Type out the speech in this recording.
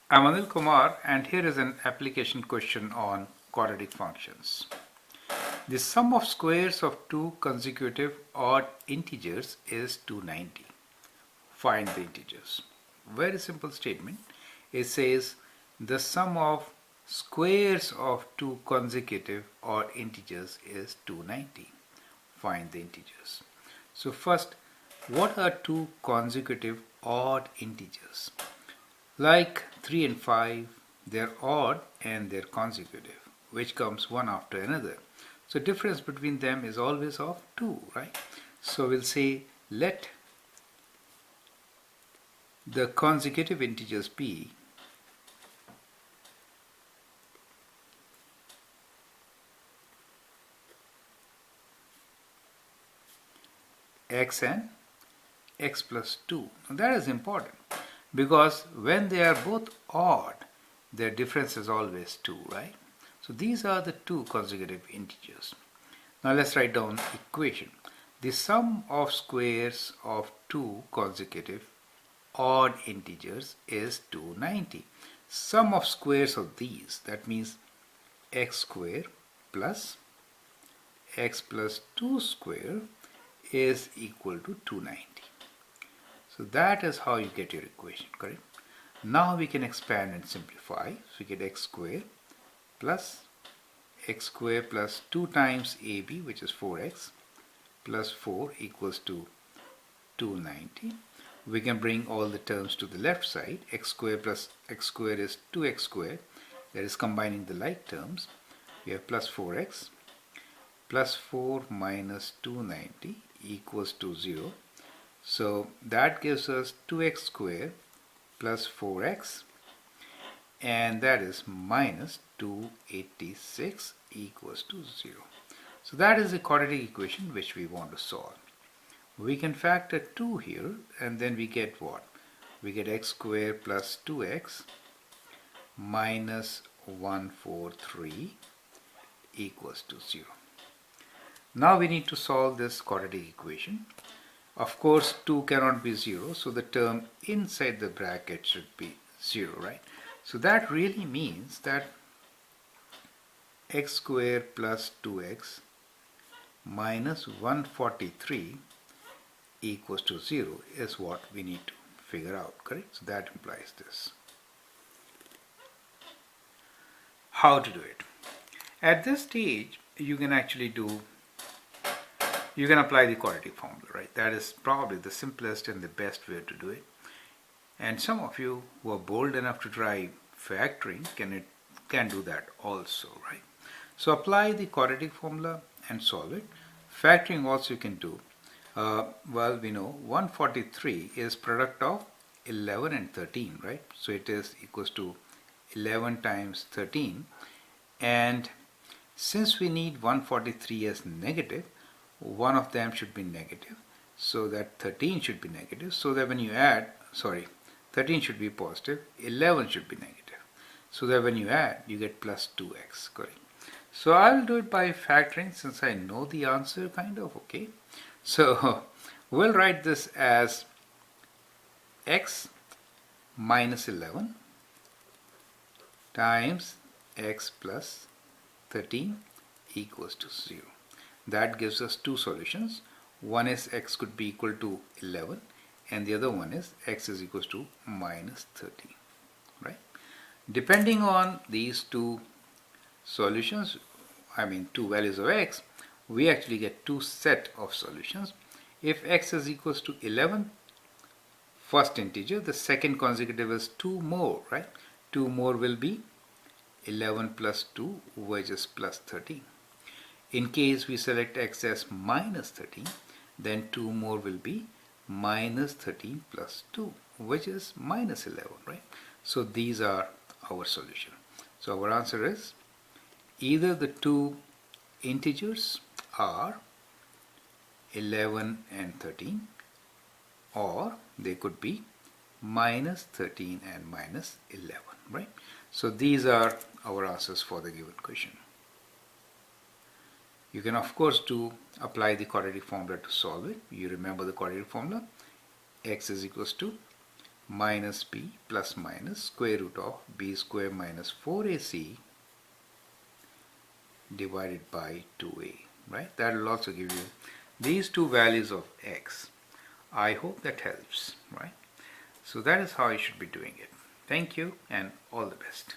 I'm Anil Kumar, and here is an application question on quadratic functions. The sum of squares of two consecutive odd integers is 290. Find the integers. Very simple statement. It says the sum of squares of two consecutive odd integers is 290. Find the integers. So first, what are two consecutive odd integers? Like 3 and 5, they're odd and they're consecutive, which comes one after another. So difference between them is always of 2, right? So we'll say let the consecutive integers be x and x plus 2. Now that is important because when they are both odd, their difference is always 2, right? So these are the two consecutive integers. Now let's write down equation. The sum of squares of two consecutive odd integers is 290. Sum of squares of these, that means x square plus x plus 2 square is equal to 290. So that is how you get your equation, correct? Now we can expand and simplify. So we get x square plus 2 times ab, which is 4x, plus 4 equals to 290. We can bring all the terms to the left side. X square plus x square is 2x square. That is combining the like terms. We have plus 4x plus 4 minus 290 equals to 0. So that gives us 2x square plus 4x, and that is minus 286 equals to 0. So that is the quadratic equation which we want to solve. We can factor 2 here, and then we get what? We get x square plus 2x minus 143 equals to 0. Now we need to solve this quadratic equation. Of course, 2 cannot be 0, so the term inside the bracket should be 0, right? So that really means that x square plus 2x minus 143 equals to 0 is what we need to figure out, correct? So that implies this. How to do it? At this stage, you can actually apply the quadratic formula, right? That is probably the simplest and the best way to do it. And some of you who are bold enough to try factoring can do that also, right? So apply the quadratic formula and solve it. Factoring also you can do. Well, we know 143 is product of 11 and 13, right? So it is equals to 11 times 13. And since we need 143 as negative, one of them should be negative. So that 13 should be negative. So that when you add, 13 should be positive, 11 should be negative. So that when you add, you get plus 2x, correct? So I'll do it by factoring since I know the answer kind of, okay? So we'll write this as x minus 11 times x plus 13 equals to 0. That gives us two solutions. One is x could be equal to 11 and the other one is x is equals to minus 13, right? Depending on these two solutions, two values of x, we actually get two set of solutions. If x is equals to 11, first integer, the second consecutive is 2 more, right? 2 more will be 11 plus 2, which is plus 13. In case we select x as minus 13, then 2 more will be minus 13 plus 2, which is minus 11, right? So these are our solution. So our answer is either the two integers are 11 and 13, or they could be minus 13 and minus 11, right? So these are our answers for the given question. You can of course apply the quadratic formula to solve it. You remember the quadratic formula. X is equals to minus b plus minus square root of b square minus 4ac divided by 2a, right? That will also give you these two values of x. I hope that helps, right? So that is how you should be doing it. Thank you and all the best.